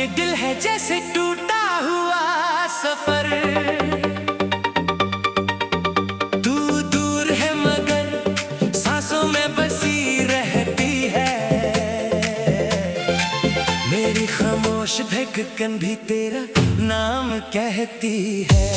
ये दिल है जैसे टूटा हुआ सफर। तू दूर है मगर सांसों में बसी रहती है। मेरी खामोश धड़कन भी तेरा नाम कहती है।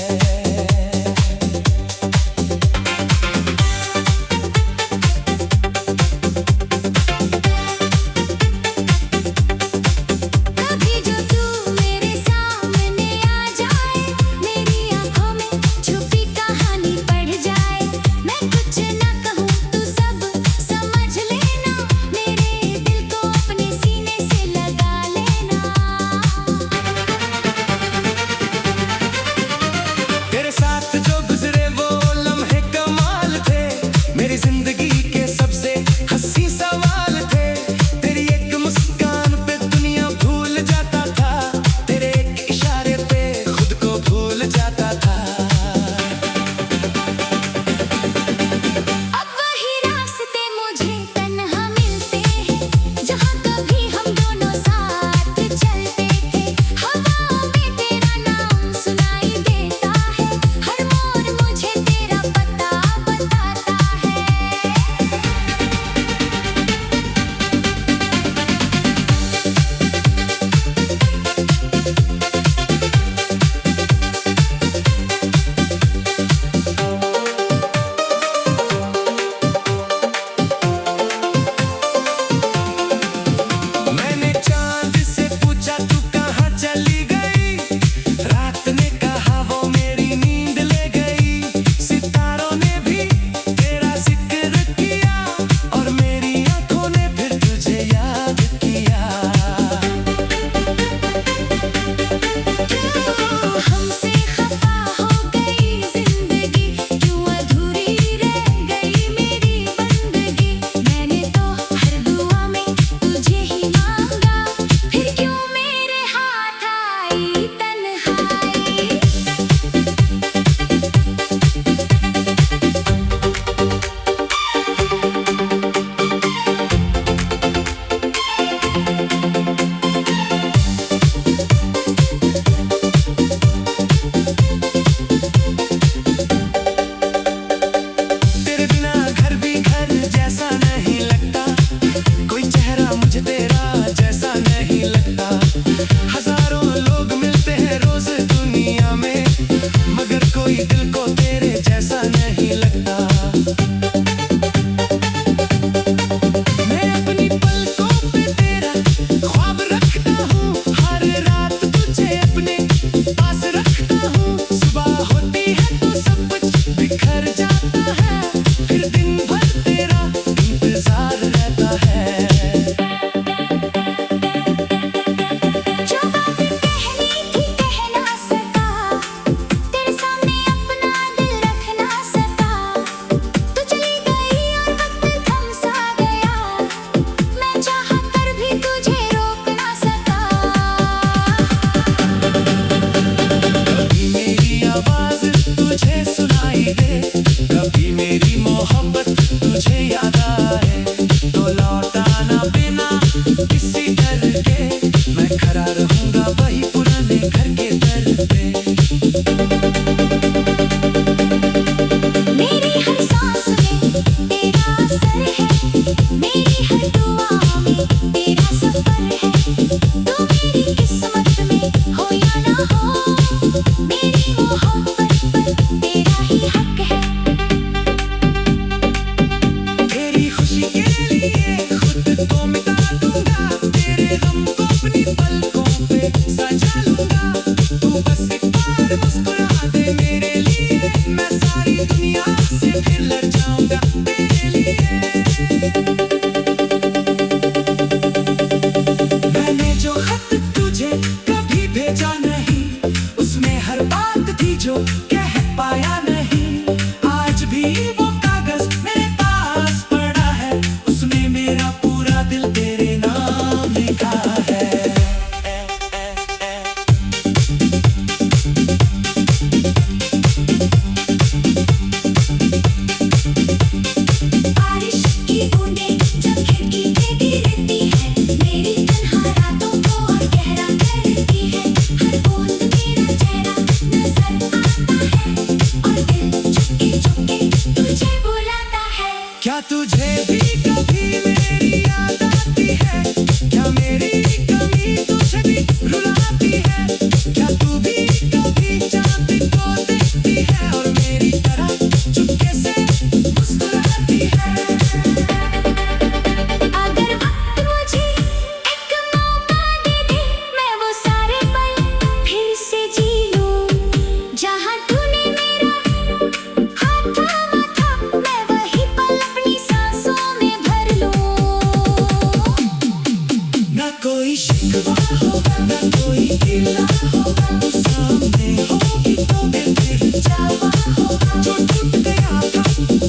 कोई शिकवा होगा ना कोई गिला होगा, तू सामने होगी तो मैं फिर जावा होगा। जो टूट गया था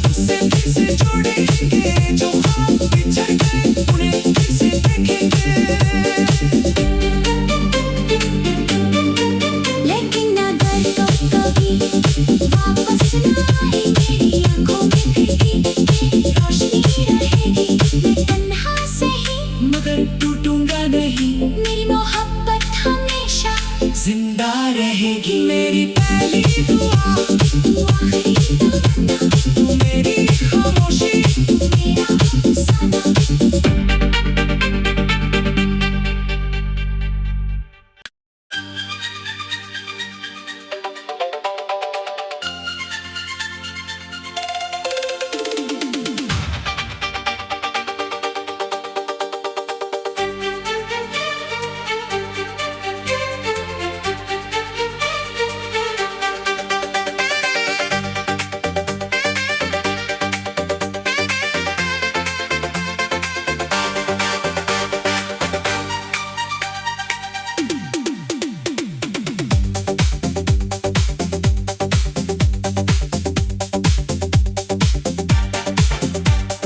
उससे फिर से जोड़ेंगे, जो ख्वाब बिछड़ गए उन्हें फिर से देखेंगे। लेकिन अगर तो कभी वापस ना आए मेरी आंखों में फिर भी रोशनी रहेगी। मैं तन्हा सही मगर टूटूंगा नहीं, मेरी मोहब्बत हमेशा जिंदा रहेगी। मेरी पहली दुआ तू आखिरी तमन्ना, तू मेरी खामोशी मेरा अफसाना।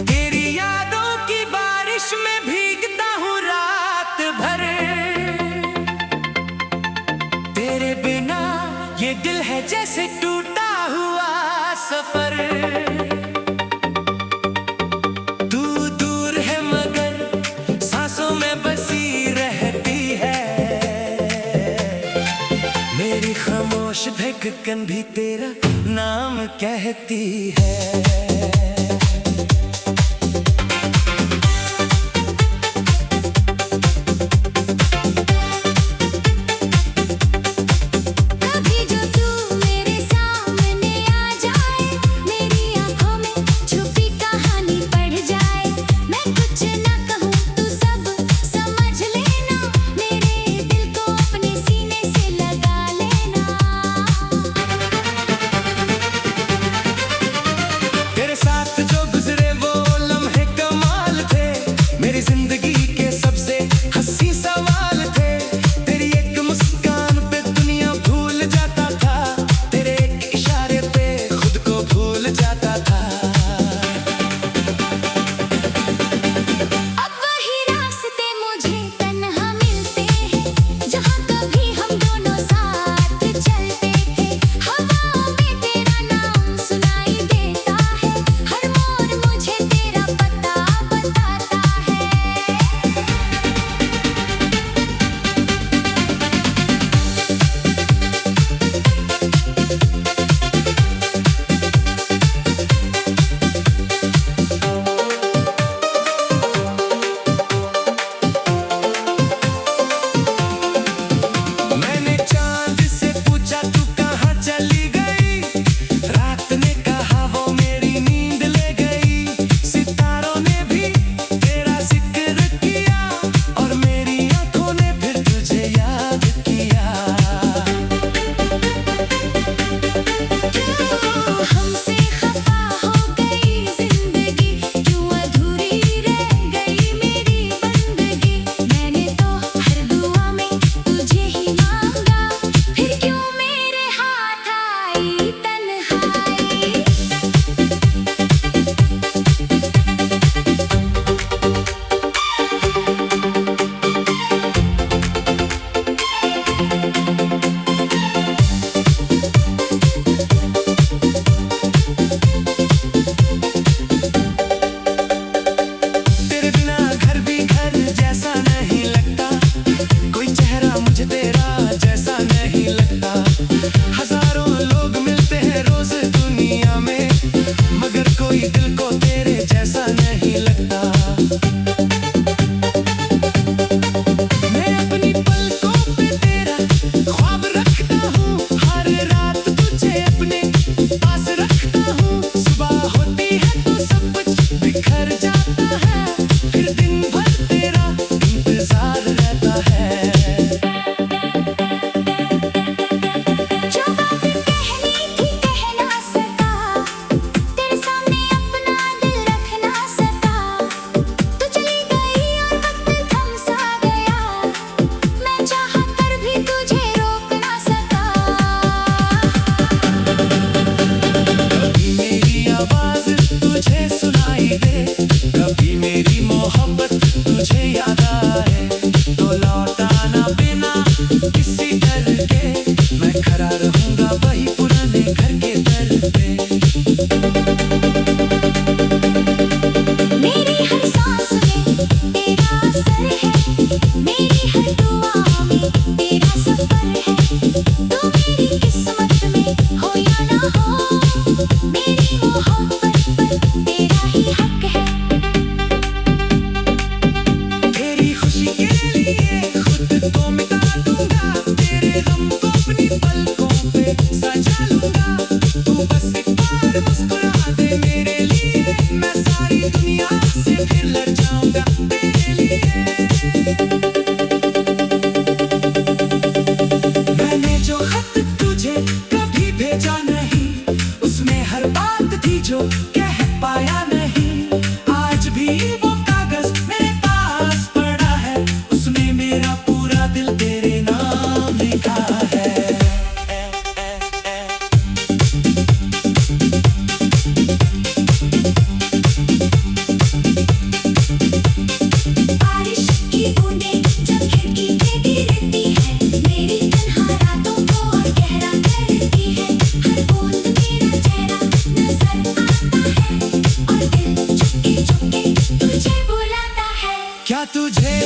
तेरी यादों की बारिश में भीगता हूँ रात भर, तेरे बिना ये दिल है जैसे टूटा हुआ सफर। तू दूर है मगर सांसों में बसी रहती है, मेरी खामोश धड़कन भी तेरा नाम कहती है। कभी जो तू मेरे सामने आ जाए, मेरी आंखों में छुपी कहानी पढ़ जाए। मैं कुछ ना कहूँ तू सब समझ लेना, मेरे दिल को अपने सीने से लगा लेना। तेरे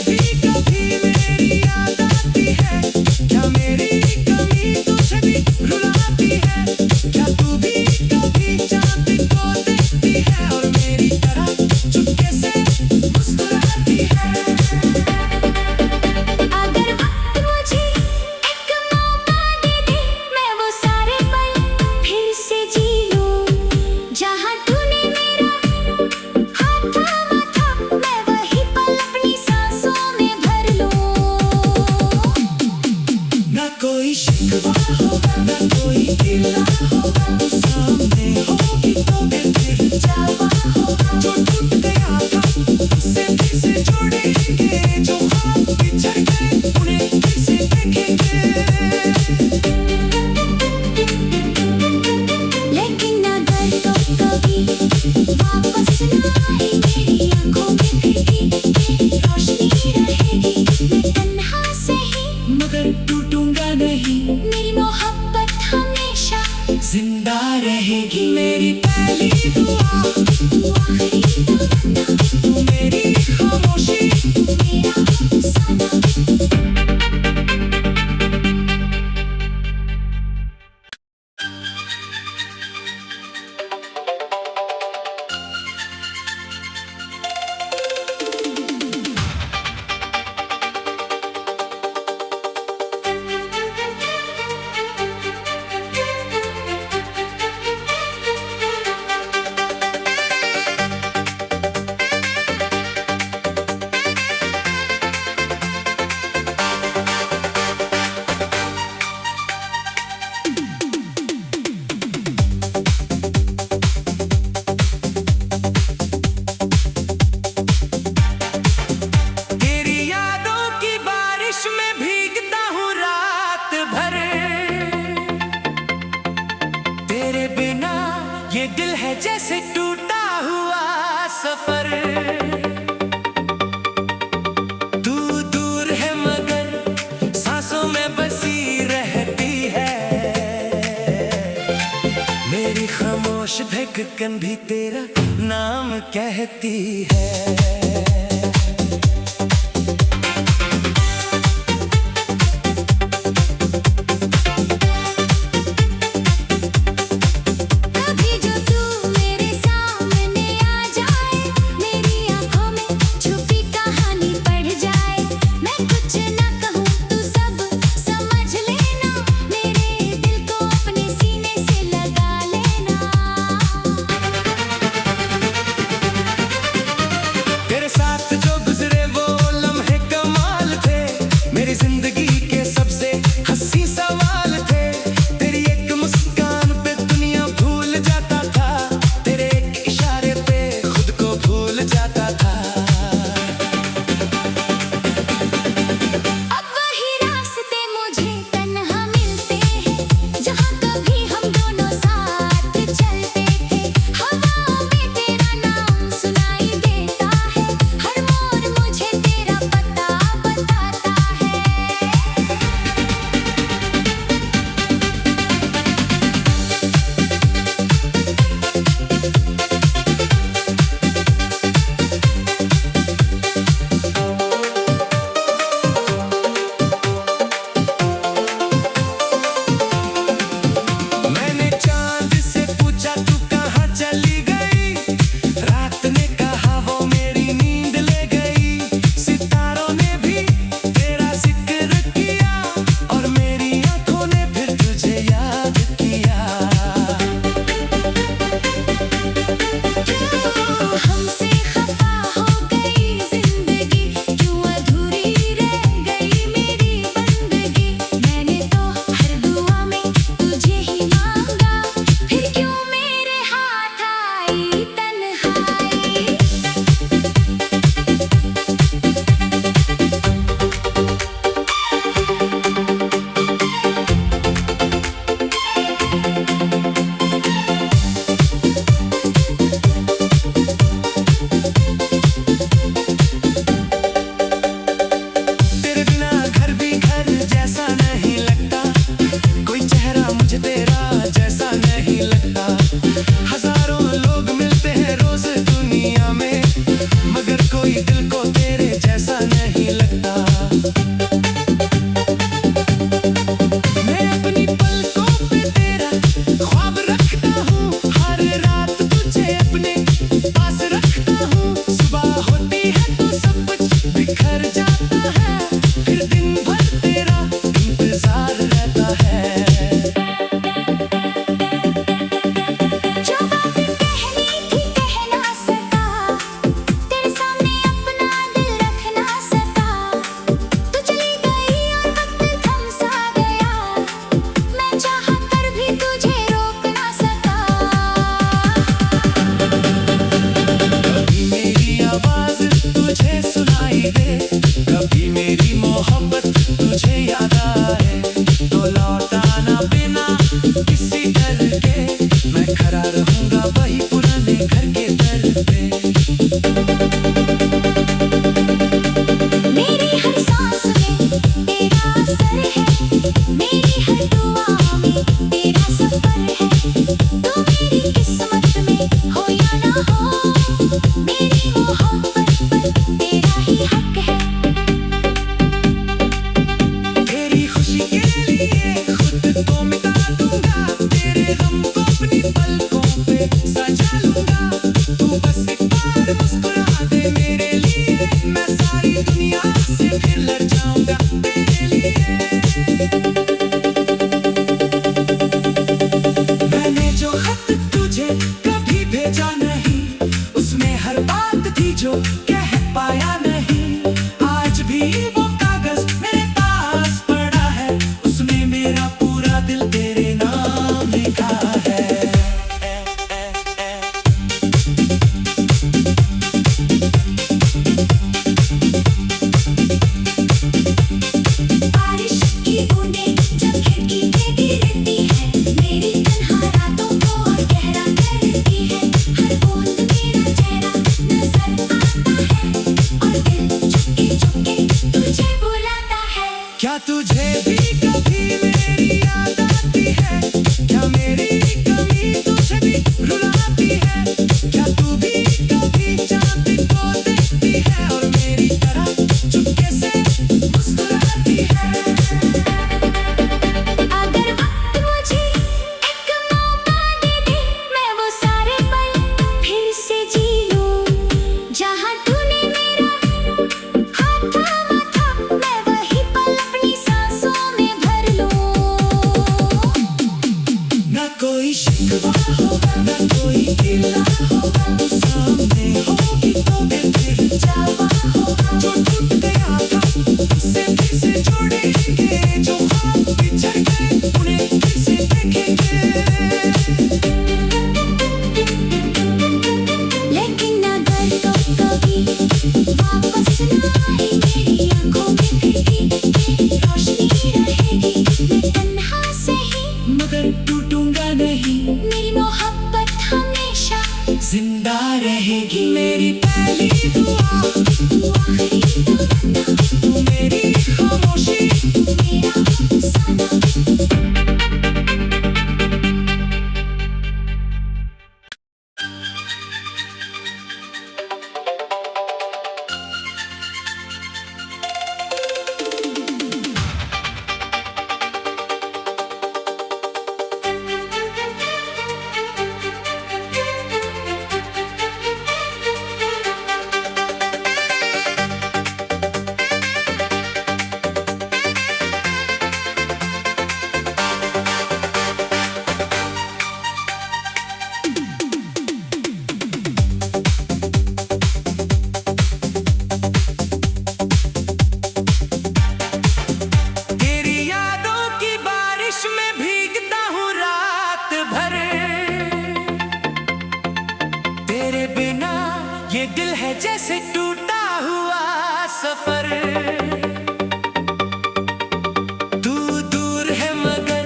भी कभी मेरी याद आती है, क्या मेरी कमी तुझे भी रुलाती है, क्या तू भी कभी चांद को देखती है और मेरी तरह चुपके से मुस्कुराती है। अगर वक्त मुझे एक मौका दे दे, मैं वो सारे पल फिर से जी लूं, जहां तूने मेरा हाथ थामा था, मैं वही पल अपनी सांसों में भर लूं। ना कोई शिकवा होगा, ना कोई गिला होगा, तू सामने होगी तो फिर जावा होगा। जो टूट गया था उससे फिर से जोड़ेंगे, जो ख्वाब बिछड़ गए उन्हें फिर से देखेंगे। लेकिन अगर तो कभी वापस ना आए मेरी आंखों में फिर भी तेरी रोशनी रहेगी, मैं तन्हा सही मगर टूटूंगा नहीं, मेरी मोहब्बत हमेशा जिंदा रहेगी। मेरी पहली दुआ, तू आखिरी तमन्ना, तू मेरी खामोशी, मेरा अफसाना। तेरी यादों की बारिश में भीगता हूँ रात भर, तेरे बिना ये दिल है जैसे टूटा हुआ सफर। तू दूर है मगर सांसों में बसी रहती है, मेरी खामोश धड़कन भी तेरा नाम कहती है। कभी जो तू मेरे सामने आ जाए, मेरी आंखों में छुपी कहानी पढ़ जाए, मैं कुछ ना कहूँ तू सब समझ लेना, मेरे दिल को अपने सीने से लगा लेना। तेरे मोहब्बत तुझे याद आए तो लौट आना बिना किसी डर के। मैं खड़ा रहूंगा वही पुराने घर के दर पे। मेरी हर सांस में तेरा असर है, मेरी हर दुआ में तेरा सफर है। तू मेरी किस्मत में हो या ना हो, मेरी मोहब्बत पर तेरा ही हक है। तेरी खुशी के लिए खुद को मिटा दूंगा, तेरे गम को अपनी पलकों पे सजा लूंगा। तू बस एक बार मुस्कुरा दे मेरे लिए, मैं सारी दुनिया से फिर लड़ जाऊंगा तेरे लिए। मैंने जो खत तुझे कभी भेजा नहीं, उसमें हर बात थी जो कह पाया नहीं। आज भी वो कागज मेरे पास पड़ा है, उसमें मेरा पूरा दिल तेरे नाम लिखा है। बारिश की बूंदें जब खिड़की पे गिरती है, मेरी तन्हा रातों को और गहरा करती है। हर बूंद मेरा चेहरा नजर आता है, और दिल चुपके चुपके तुझे बुलाता है। क्या तुझे भी कभी मेरी याद आती है? क्या मेरी कमी तुझे भी रुलाती है? क्या तू भी कभी चांद को देखती है और मेरी तरह चुपके से मुस्कुराती है? अगर वक्त मुझे एक मौका दे दे, मैं वो सारे पल फिर से जी लूं। जहाँ तूने मेरा हाथ थामा था, मैं वही पल अपनी सांसों में भर लूं। ना कोई शिकवा होगा, ना कोई गिला होगा, तू सामने होगी तो मैं फिर जावा होगा। जो टूट गया था उससे फिर से जोड़ेंगे, जो ख्वाब बिछड़ गए उन्हें फिर से देखेंगे। लेकिन अगर तो कभी वापस ना आए, मेरी आंखों में फिर भी तेरी रोशनी रहेगी। मैं तन्हा सही मगर टूटूंगा नहीं, मेरी मोहब्बत हमेशा जिंदा रहेगी। मेरी पहली दुआ, तू आखिरी तमन्ना, तू मेरी खामोशी। मेरा अफसाना। तेरी यादों की बारिश में भीगता हूँ रात भर, तेरे बिना ये दिल है जैसे टूटा हुआ सफर। तू दूर है मगर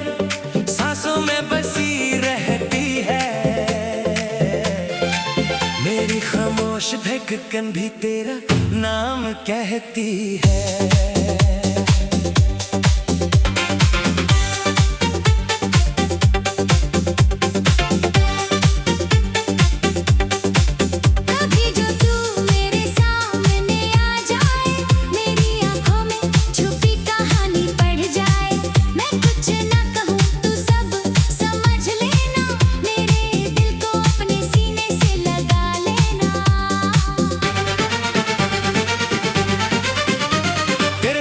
सांसों में बसी रहती है, मेरी खामोश धड़कन भी तेरा नाम कहती है। कभी जो तू मेरे सामने आ जाए, मेरी आंखों में छुपी कहानी पढ़ जाए। मैं कुछ ना कहूँ तू सब समझ लेना, मेरे दिल को अपने सीने से लगा लेना। तेरे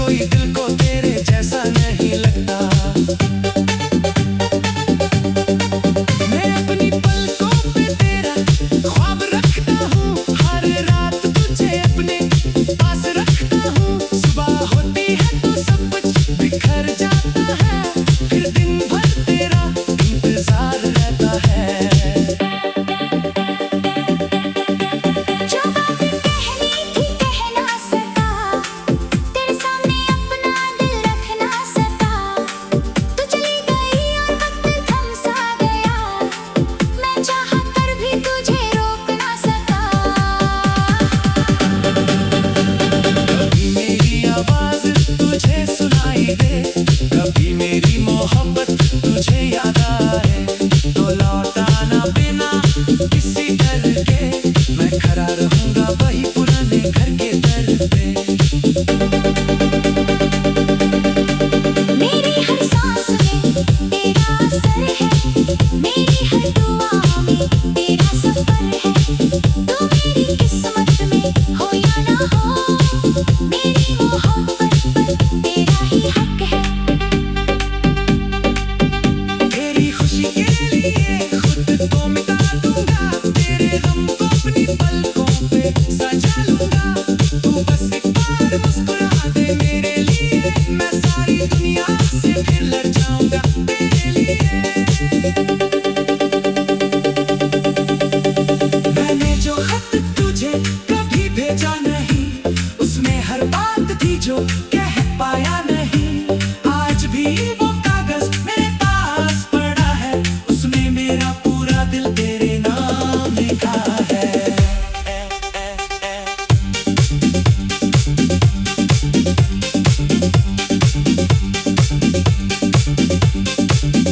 कोई दिल को तेरे जैसा नहीं लगता। मैं अपनी पलकों पे तेरा ख्वाब रखता हूँ, हर रात तुझे अपने पास रखता हूँ। सुबह होती है तो सब कुछ बिखर जाता है, फिर दिन भर तेरा इंतजार रहता है। जो बातें कहनी थी कह ना सका, तेरे सामने अपना दिल रख ना सका। तू चली गई और वक्त थम सा गया, मैं चाहा कर भी तुझे रोक ना सका। कभी मेरी आवाज तुझे सुनाई दे, कभी मेरी मोहब्बत तुझे याद आए, तो लौट आना बिना किसी डर के। मैं खड़ा रहूंगा वही पुराने घर के दर पे। मेरी हर सांस में तेरा असर है, मेरी हर दुआ में तेरा सफर है। तू मेरी किस्मत में हो या ना हो, मेरी मोहब्बत पर तेरा ही हक है। तेरी खुशी के लिए खुद को मिटा दूंगा, तेरे गम को अपनी पलकों पे सजा लूंगा। तू बस एक बार मुस्कुरा दे मेरे लिए, मैं सारी दुनिया से फिर लड़ जाऊंगा तेरे लिए। मैंने जो खत तुझे कभी भेजा नहीं, उसमें हर बात थी जो कह पाया नहीं। आज भी वो कागज मेरे पास पड़ा है, उसमें मेरा पूरा दिल तेरे नाम लिखा है।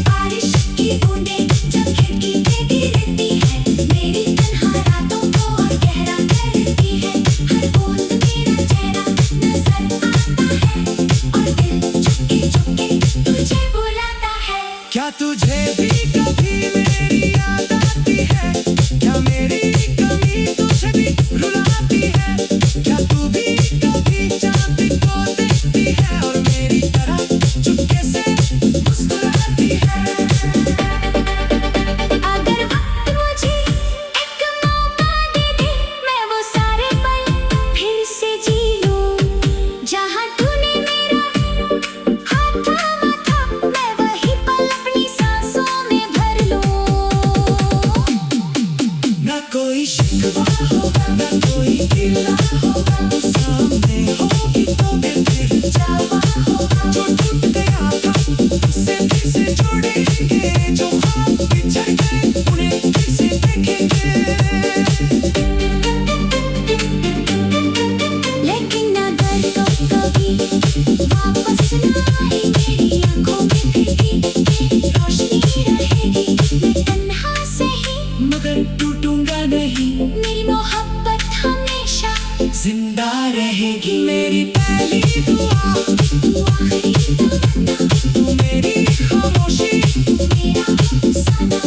बारिश की बूंदें जब खिड़की पे गिरती है, मेरी तन्हा रातों को और गहरा करती है। हर बूंद मेरा चेहरा नजर आता है, और दिल चुपके चुपके तुझे बुलाता है। क्या तुझे भी कभी मेरी याद आती है? क्या मेरी कमी तुझे भी रुलाती है? क्या तू भी कभी चांद को देखती है और मेरी तरह चुपके से मुस्कुराती है? अगर वक्त मुझे एक मौका दे दे, मैं वो सारे पल फिर से जी लूं। जहाँ तूने मेरा हाथ थामा था, मैं वही पल अपनी सांसों में भर लूं। ना कोई शिकवा होगा, ना कोई गिला होगा, तू सामने होगी तो दिल फिर जावा होगा। जो टूट गया था उससे फिर से जोड़ेंगे, जो ख्वाब बिछड़ गए उन्हें फिर से देखेंगे। लेकिन अगर तो कभी वापस ना आए, मेरी आंखों में फिर भी तेरी रोशनी रहेगी। मैं तन्हा सही मगर टूटूंगा नहीं, मेरी मोहब्बत हमेशा जिंदा रहेगी। मेरी पहली दुआ तू आखिरी तमन्ना, तू मेरी खामोशी। मेरा अफसाना।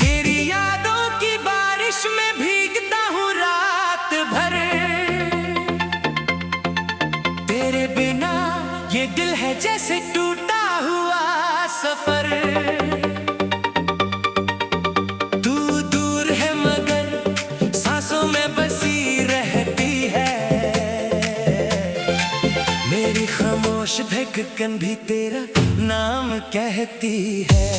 तेरी यादों की बारिश में भीगता हूँ रात भर, तेरे बिना ये दिल है जैसे टूटा हुआ सफर। तू दूर है मगर सांसों में बसी रहती है, मेरी खामोश धड़कन भी तेरा नाम कहती है।